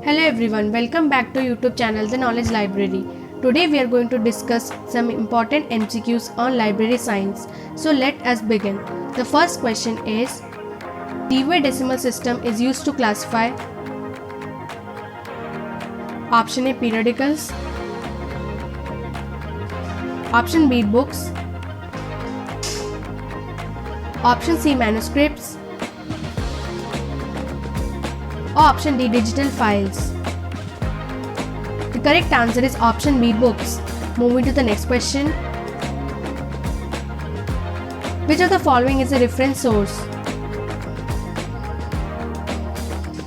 Hello everyone, welcome back to YouTube channel The Knowledge Library. Today we are going to discuss some important MCQs on library science. So let us begin. The first question is, Dewey Decimal System is used to classify Option A, periodicals. Option B, books. Option C, manuscripts. Or option D, digital files. The correct answer is option B, books. Moving to the next question. Which of the following is a reference source?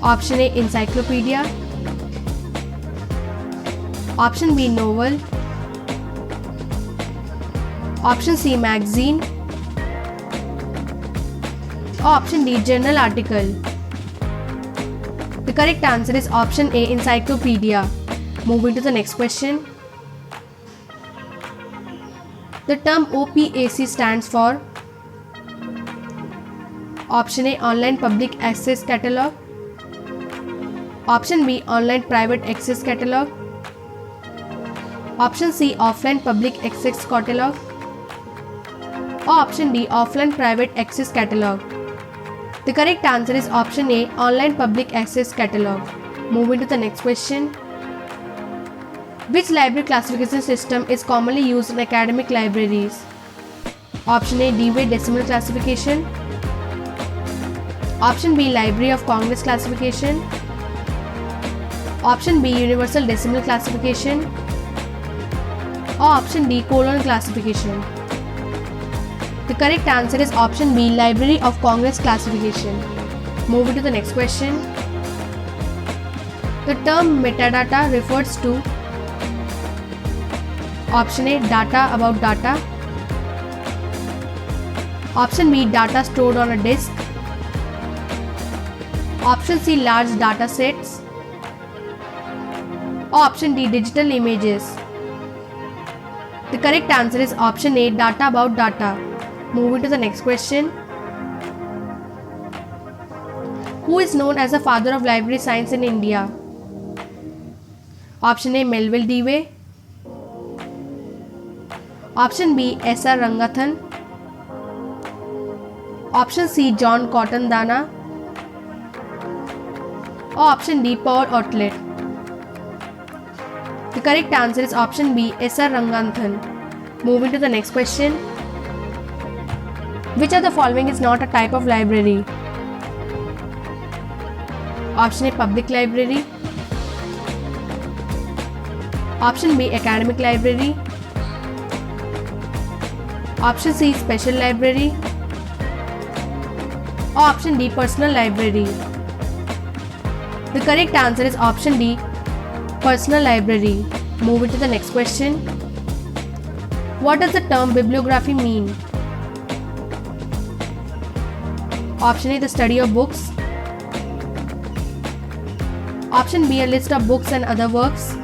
Option A, encyclopedia. Option B, novel. Option C, magazine. Or option D, journal article. The correct answer is option A, encyclopedia. Moving to the next question. The term OPAC stands for Option A, Online Public Access Catalog. Option B, Online Private Access Catalog. Option C, Offline Public Access Catalog. Or option D, Offline Private Access Catalog. The correct answer is option A, Online Public Access Catalog. Moving to the next question. Which library classification system is commonly used in academic libraries? Option A, Dewey Decimal Classification. Option B, Library of Congress Classification. Option B, Universal Decimal Classification. Or option D, colon classification. The correct answer is option B, Library of Congress Classification. Moving to the next question. The term metadata refers to Option A, data about data. Option B, data stored on a disk. Option C, large data sets. Or option D, digital images. The correct answer is option A, data about data. Moving to the next question. Who is known as the father of library science in India? Option A, Melville Dewey. Option B, S.R. Ranganathan. Option C, John Cotton Dana. Or option D, Paul Otlet. The correct answer is option B, S.R. Ranganathan. Moving to the next question. Which of the following is not a type of library? Option A, public library. Option B, academic library. Option C, special library. Or option D, personal library. The correct answer is option D, personal library. Moving to the next question. What does the term bibliography mean? Option A, the study of books. Option B, a list of books and other works.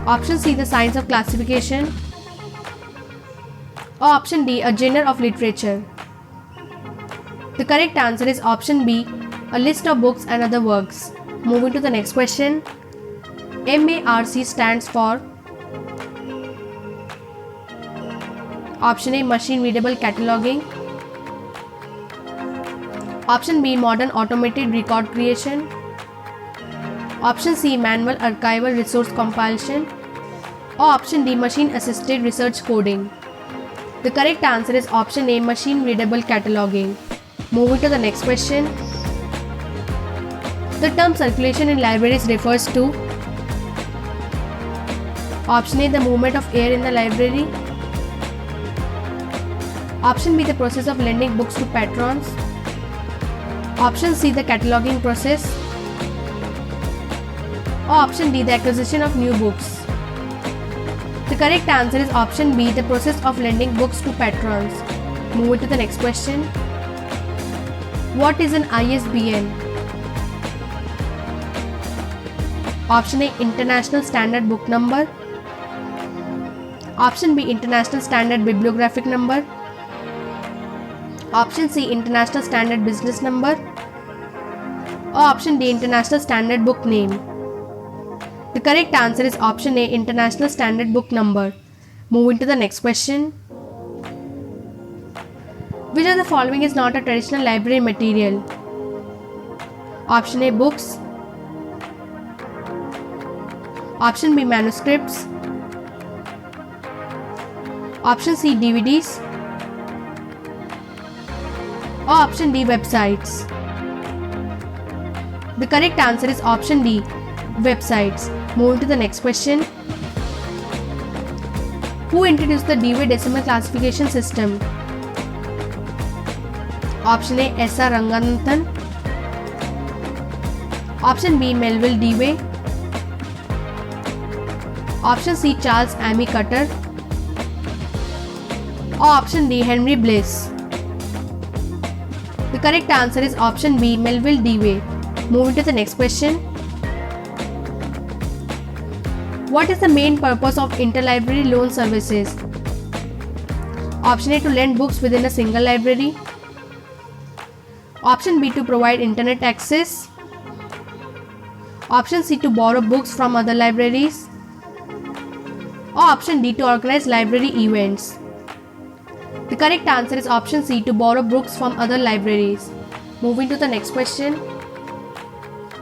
Option C, the science of classification. Or option D, a genre of literature. The correct answer is option B, a list of books and other works. Moving to the next question. MARC stands for Option A, machine readable cataloging. Option B, modern automated record creation. Option C, manual archival resource compilation. Or option D, machine assisted research coding. The correct answer is option A, machine readable cataloging. Moving to the next question. The term circulation in libraries refers to Option A, the movement of air in the library. Option B, the process of lending books to patrons. Option C, the cataloging process. Or option D, the acquisition of new books. The correct answer is option B, the process of lending books to patrons. Moving to the next question. What is an ISBN? Option A, International Standard Book Number. Option B, International Standard Bibliographic Number. Option C, International Standard Business Number. Or option D, International Standard Book name. The correct answer is option A, International Standard Book number. Moving to the next question. Which of the following is not a traditional library material? Option A, books. Option B, manuscripts. Option C, DVDs. Or option D, websites. The correct answer is option D, websites. Moving to the next question. Who introduced the Dewey Decimal Classification System? Option A, S.R. Ranganathan. Option B, Melville Dewey. Option C, Charles Ammi Cutter. Or option D, Henry Bliss. The correct answer is option B, Melville Dewey. Moving to the next question. What is the main purpose of interlibrary loan services? Option A, to lend books within a single library. Option B, to provide internet access. Option C, to borrow books from other libraries. Or option D, to organize library events. The correct answer is option C, to borrow books from other libraries. Moving to the next question.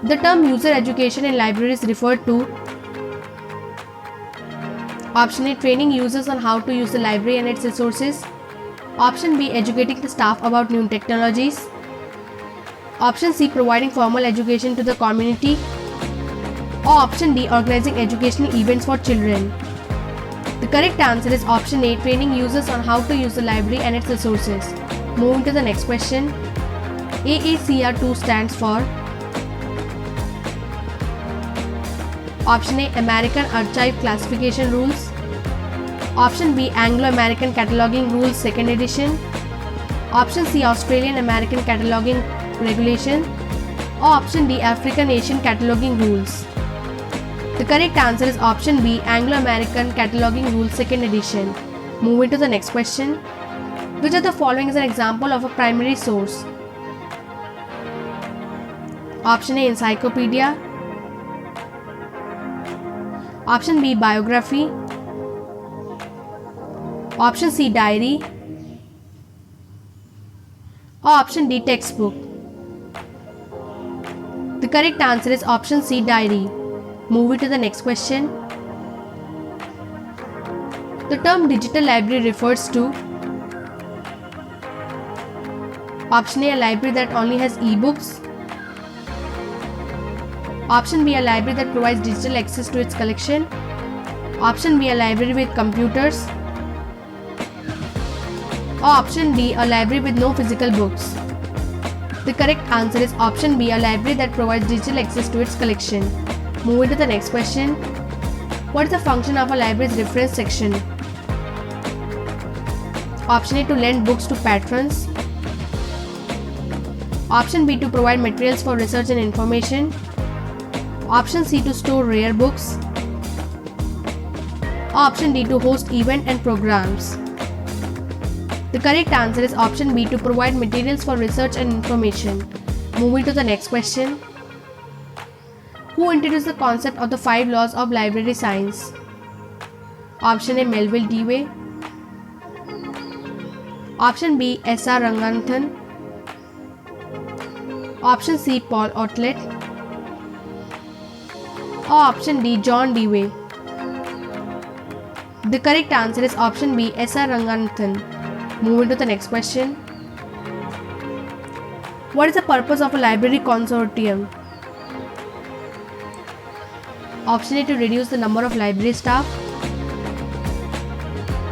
The term user education in libraries referred to. Option A, training users on how to use the library and its resources. Option B, educating the staff about new technologies. Option C, providing formal education to the community. Or option D, organizing educational events for children. The correct answer is option A, training users on how to use the library and its resources. Moving to the next question. AACR2 stands for. Option A, American Archive Classification Rules. Option B, Anglo-American Cataloging Rules 2nd edition. Option C, Australian American Cataloging Regulation. Or option D, African Asian Cataloging Rules. The correct answer is option B, Anglo-American Cataloging Rules 2nd edition. Moving to the next question. Which of the following is an example of a primary source? Option A, encyclopedia. Option B, biography. Option C, diary. Or option D, textbook. The correct answer is option C, diary. Moving to the next question. The term digital library refers to. Option A, a library that only has e-books. Option B, a library that provides digital access to its collection. Option B, a library with computers. Or option D, a library with no physical books. The correct answer is option B, a library that provides digital access to its collection. Moving to the next question. What is the function of a library's reference section? Option A, to lend books to patrons. Option B, to provide materials for research and information. Option C, to store rare books. Option D, to host events and programs. The correct answer is option B, to provide materials for research and information. Moving to the next question. Who introduced the concept of the 5 laws of library science? Option A, Melville Dewey. Option B, S.R. Ranganathan. Option C, Paul Otlet. Or option D, John Dewey. The correct answer is option B, S.R. Ranganathan. Moving to the next question. What is the purpose of a library consortium? Option A, to reduce the number of library staff.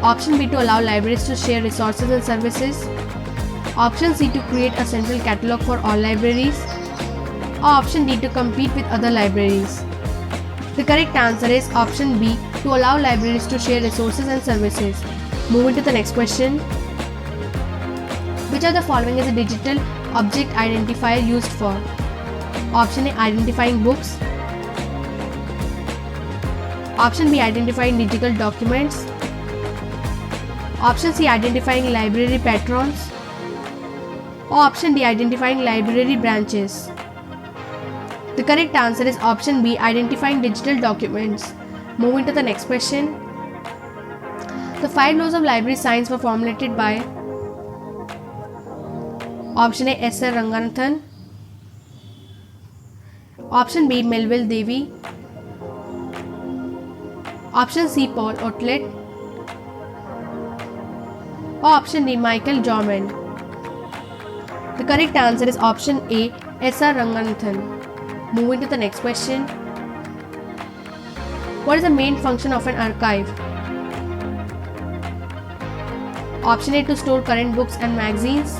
Option B, to allow libraries to share resources and services. Option C, to create a central catalog for all libraries. Or option D, to compete with other libraries. The correct answer is option B, to allow libraries to share resources and services. Moving to the next question. Which of the following is a digital object identifier used for? Option A, identifying books. Option B, identifying digital documents. Option C, identifying library patrons. Or option D, identifying library branches. The correct answer is option B, identifying digital documents. Moving to the next question. The 5 laws of library science were formulated by option A, S.R. Ranganathan, option B, Melville Devi, option C, Paul Otlet, or option D, Michael Jorman. The correct answer is option A, S.R. Ranganathan. Moving to the next question. What is the main function of an archive? Option A, to store current books and magazines.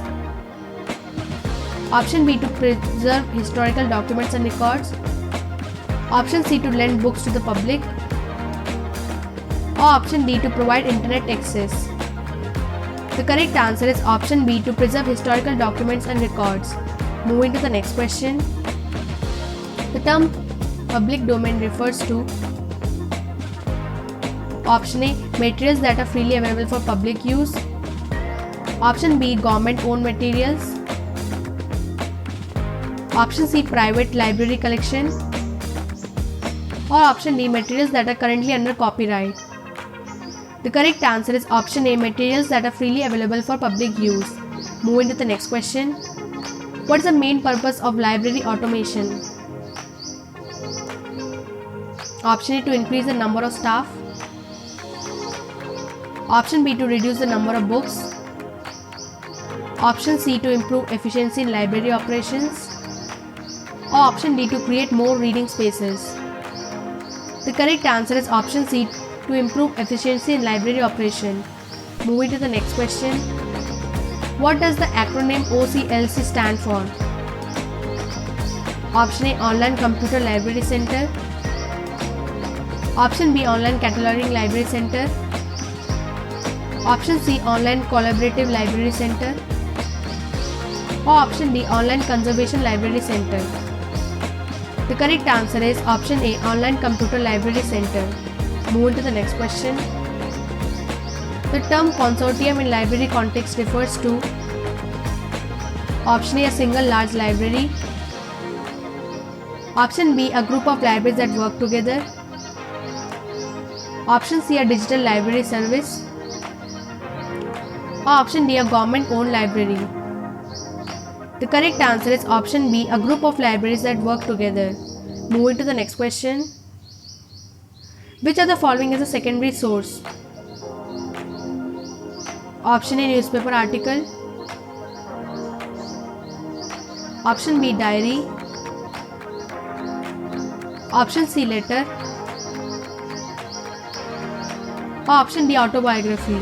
Option B, to preserve historical documents and records. Option C, to lend books to the public. Or option D, to provide internet access. The correct answer is option B, to preserve historical documents and records. Moving to the next question. The term public domain refers to option A, materials that are freely available for public use. Option B, government owned materials. Option C, private library collection. Or option D, materials that are currently under copyright. The correct answer is option A, materials that are freely available for public use. Moving to the next question. What is the main purpose of library automation? Option A, to increase the number of staff. Option B, to reduce the number of books. Option C, to improve efficiency in library operations. Or option D, to create more reading spaces. The correct answer is option C, to improve efficiency in library operation. Moving to the next question. What does the acronym OCLC stand for? Option A, Online Computer Library Center. Option B, Online Cataloging Library Center. Option C, Online Collaborative Library Center. Or option D, Online Conservation Library Center. The correct answer is option A, Online Computer Library Center. Move on to the next question. The term consortium in library context refers to option A, a single large library. Option B, a group of libraries that work together. Option C, a digital library service. Or option D, a government owned library. The correct answer is option B, a group of libraries that work together. Moving to the next question. Which of the following is a secondary source? Option A, newspaper article. Option B, diary. Option C, letter. Or option D, autobiography.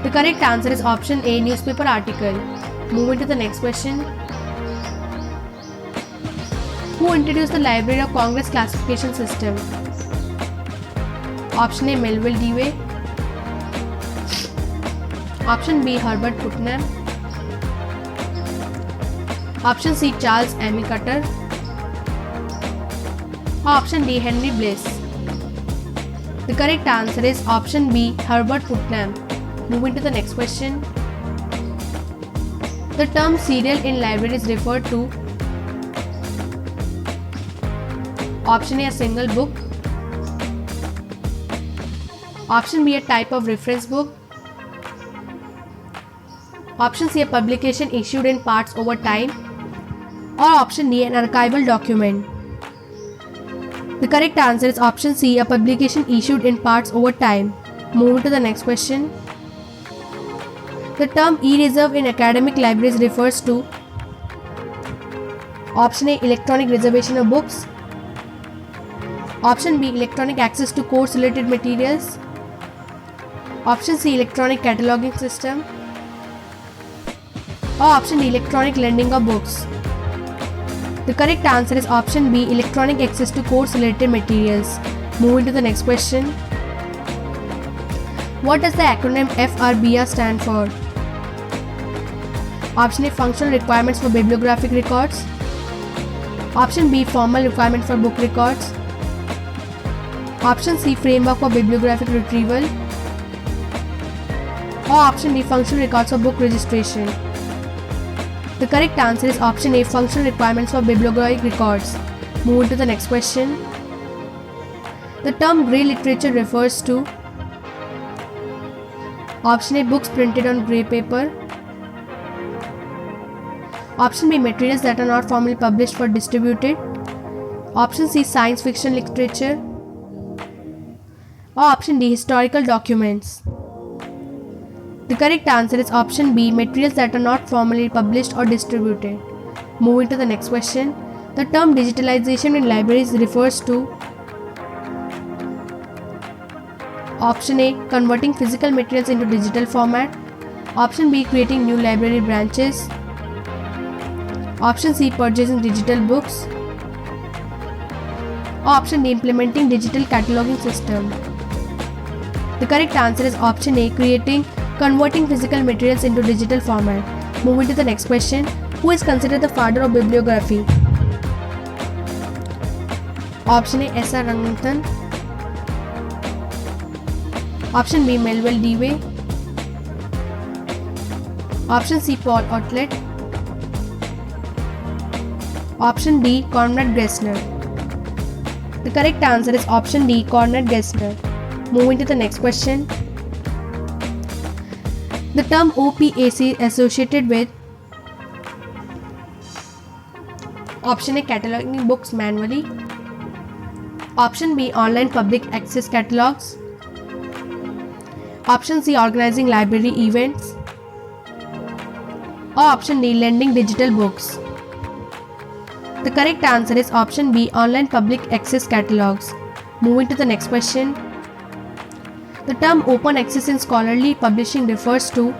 The correct answer is option A, newspaper article. Moving to the next question. Who introduced the Library of Congress classification system? Option A, Melville Dewey. Option B, Herbert Putnam. Option C, Charles M. Cutter. Option D, Henry Bliss. The correct answer is option B, Herbert Putnam. Moving to the next question. The term serial in libraries referred to option A, a single book. Option B, a type of reference book. Option C, a publication issued in parts over time. Or option D, an archival document. The correct answer is option C, a publication issued in parts over time. Moving to the next question. The term e-reserve in academic libraries refers to option A, electronic reservation of books. Option B, electronic access to course related materials. Option C, electronic cataloging system. Or option D, electronic lending of books. The correct answer is option B, electronic access to course related materials. Moving to the next question. What does the acronym FRBR stand for? Option A, functional requirements for bibliographic records. Option B, formal requirement for book records. Option C, framework for bibliographic retrieval. Or option D, functional records for book registration. The correct answer is option A, functional requirements for bibliographic records. Moving to the next question. The term grey literature refers to option A, books printed on grey paper. Option B, materials that are not formally published or distributed. Option C, science fiction literature. Or option D, historical documents. The correct answer is option B, materials that are not formally published or distributed. Moving to the next question. The term digitalization in libraries refers to option A, converting physical materials into digital format. Option B, creating new library branches. Option C, purchasing digital books. Option D, implementing digital cataloging system. The correct answer is option A, converting physical materials into digital format. Moving to the next question. Who is considered the father of bibliography? Option A, S.R. Ranganathan. Option B, Melville Dewey. Option C, Paul Otlet. Option D, Conrad Gessner. The correct answer is option D, Conrad Gessner. Moving to the next question. The term OPAC associated with option A, cataloging books manually. Option B, online public access catalogs. Option C, organizing library events. Or option D, lending digital books. The correct answer is option B, online public access catalogs. Moving to the next question. The term open access in scholarly publishing refers to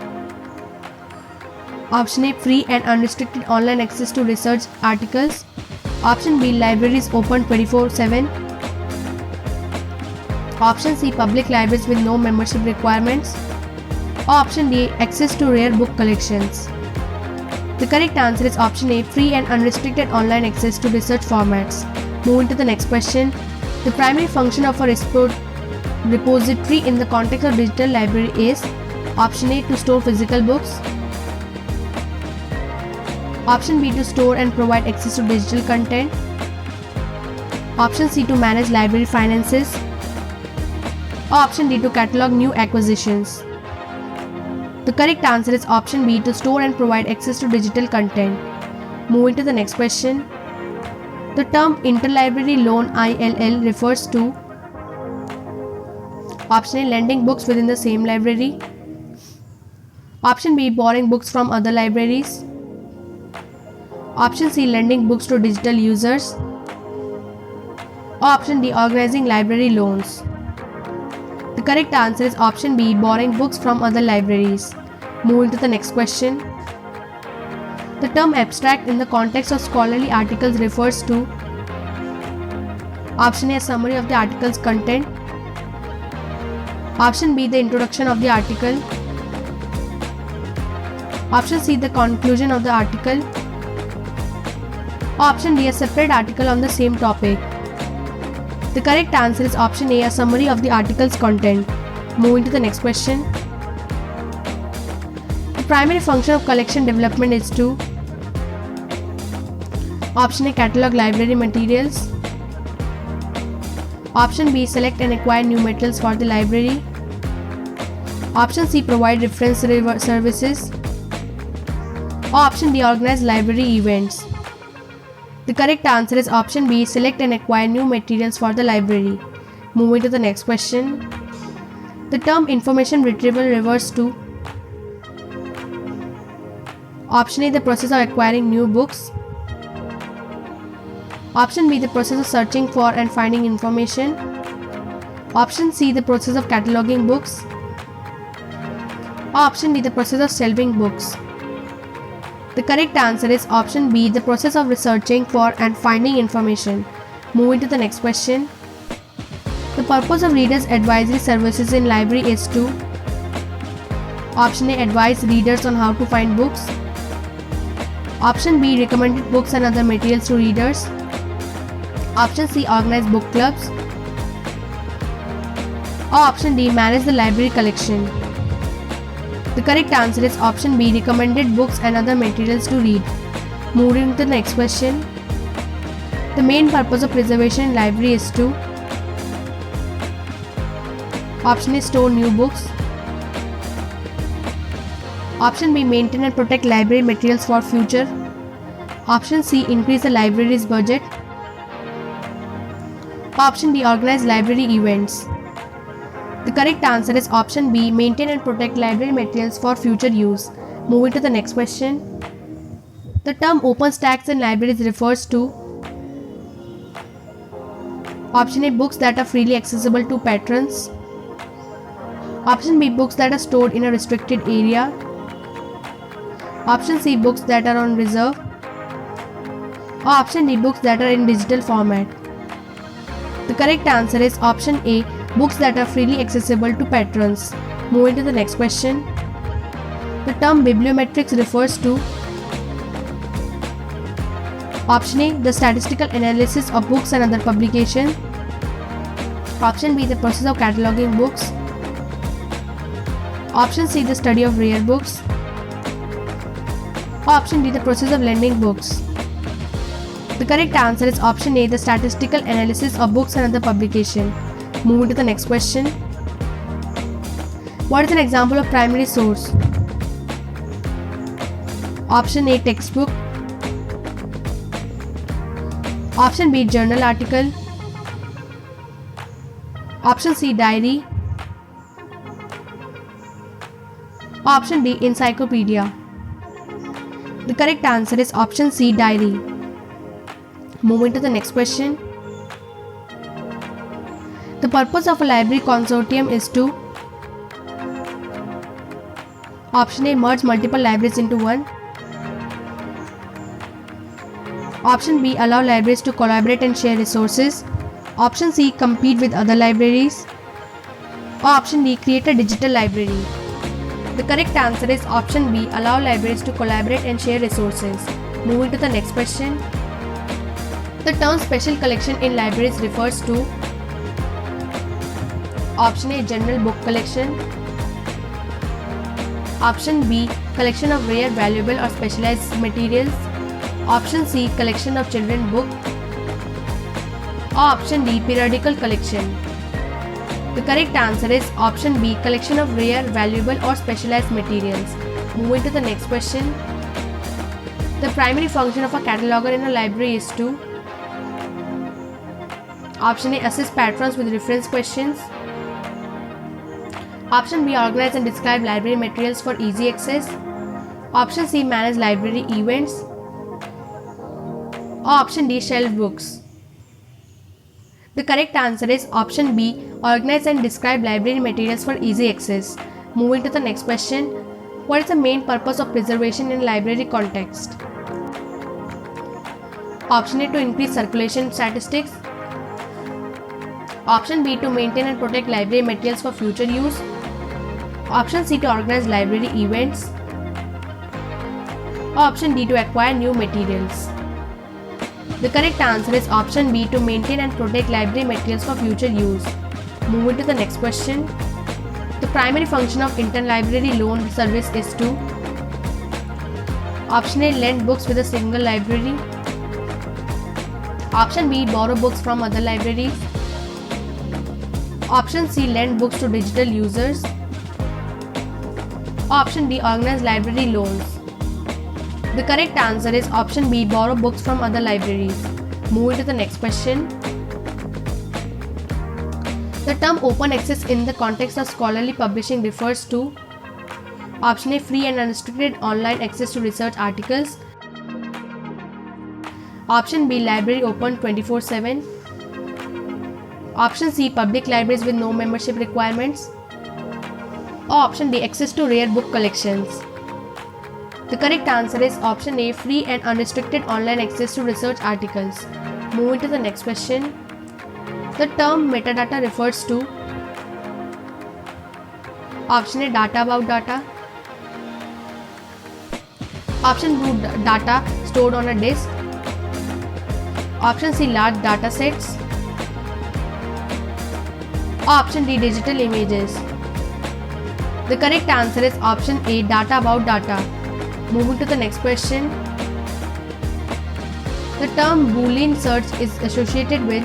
option A, free and unrestricted online access to research articles. Option B, libraries open 24/7. Option C, public libraries with no membership requirements. Or option D, access to rare book collections. The correct answer is option A, free and unrestricted online access to research formats. Moving to the next question. The primary function of a repository in the context of digital library is option A, to store physical books. Option B, to store and provide access to digital content. Option C, to manage library finances. Or option D, to catalog new acquisitions. The correct answer is option B, to store and provide access to digital content. Moving to the next question. The term interlibrary loan ILL refers to option A, lending books within the same library. Option B, borrowing books from other libraries. Option C, lending books to digital users. Or option D, organizing library loans. The correct answer is option B, borrowing books from other libraries. Moving to the next question. The term abstract in the context of scholarly articles refers to option A, summary of the article's content. Option B, the introduction of the article. Option C, the conclusion of the article. Option D, a separate article on the same topic. The correct answer is option A, a summary of the article's content. Moving to the next question. The primary function of collection development is to option A, catalog library materials. Option B, select and acquire new materials for the library. Option C, provide reference services. Or option D, organize library events. The correct answer is option B, select and acquire new materials for the library. Moving to the next question. The term information retrieval refers to option A, the process of acquiring new books. Option B, the process of searching for and finding information. Option C, the process of cataloging books. Or option D, the process of shelving books. The correct answer is option B, the process of researching for and finding information. Moving to the next question. The purpose of readers' advisory services in library is to option A, advise readers on how to find books. Option B, recommended books and other materials to readers. Option C, organize book clubs. Or option D, manage the library collection. The correct answer is option B, recommended books and other materials to read. Moving to the next question. The main purpose of preservation in library is to option A. Store new books. Option B. Maintain and protect library materials for future. Option C. Increase the library's budget. Option D. Organize library events. The correct answer is option B. Maintain and protect library materials for future use. Moving to the next question. The term open stacks in libraries refers to option A. Books that are freely accessible to patrons. Option B. Books that are stored in a restricted area. Option C. Books that are on reserve. Or option D. Books that are in digital format. The correct answer is option A. Books that are freely accessible to patrons. Moving to the next question. The term bibliometrics refers to option A. The statistical analysis of books and other publications. Option B. The process of cataloging books. Option C. The study of rare books. Option D. The process of lending books. The correct answer is option A. The statistical analysis of books and other publication. Moving to the next question. What is an example of primary source? Option A. Textbook. Option B. Journal article. Option C. Diary. Option D. Encyclopedia. The correct answer is option C. Diary. Moving to the next question. The purpose of a library consortium is to option A. Merge multiple libraries into one. Option B. Allow libraries to collaborate and share resources. Option C. Compete with other libraries. Or option D. Create a digital library. The correct answer is option B. Allow libraries to collaborate and share resources. Moving to the next question. The term special collection in libraries refers to option A. General book collection. Option B. Collection of rare, valuable or specialized materials. Option C. Collection of children book. Or option D. Periodical collection. The correct answer is option B. Collection of rare, valuable or specialized materials. Moving to the next question. The primary function of a cataloger in a library is to option A. Assist patrons with reference questions. Option B. Organize and describe library materials for easy access. Option C. Manage library events. Or option D. Shelf books. The correct answer is option B. Organize and describe library materials for easy access. Moving to the next question. What is the main purpose of preservation in library context? Option A. To increase circulation statistics. Option B. To maintain and protect library materials for future use. Option C. To organize library events. Or option D. To acquire new materials. The correct answer is option B. To maintain and protect library materials for future use. Moving to the next question. The primary function of interlibrary loan service is to option A. Lend books with a single library. Option B. Borrow books from other libraries. Option C. Lend books to digital users. Option D. Organize library loans. The correct answer is option B. Borrow books from other libraries. Moving to the next question. The term open access in the context of scholarly publishing refers to option A. Free and unrestricted online access to research articles. Option B. Library open 24/7. Option C. Public libraries with no membership requirements. Or option D. Access to rare book collections. The correct answer is option A. Free and unrestricted online access to research articles. Moving to the next question. The term metadata refers to option A. Data about data. Option B. Data stored on a disk. Option C. Large data sets. Option D. Digital images. The correct answer is option A. Data about data. Moving to the next question. The term Boolean search is associated with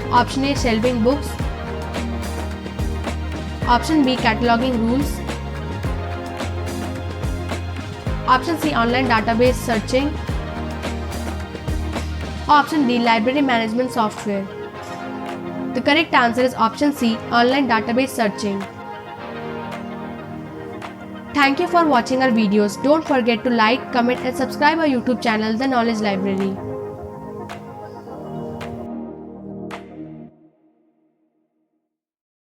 option A. Shelving books, option B. Cataloging rules, option C. Online database searching, option D. Library management software. The correct answer is option C. Online database searching. Thank you for watching our videos. Don't forget to like, comment and subscribe our YouTube channel, The Knowledge Library.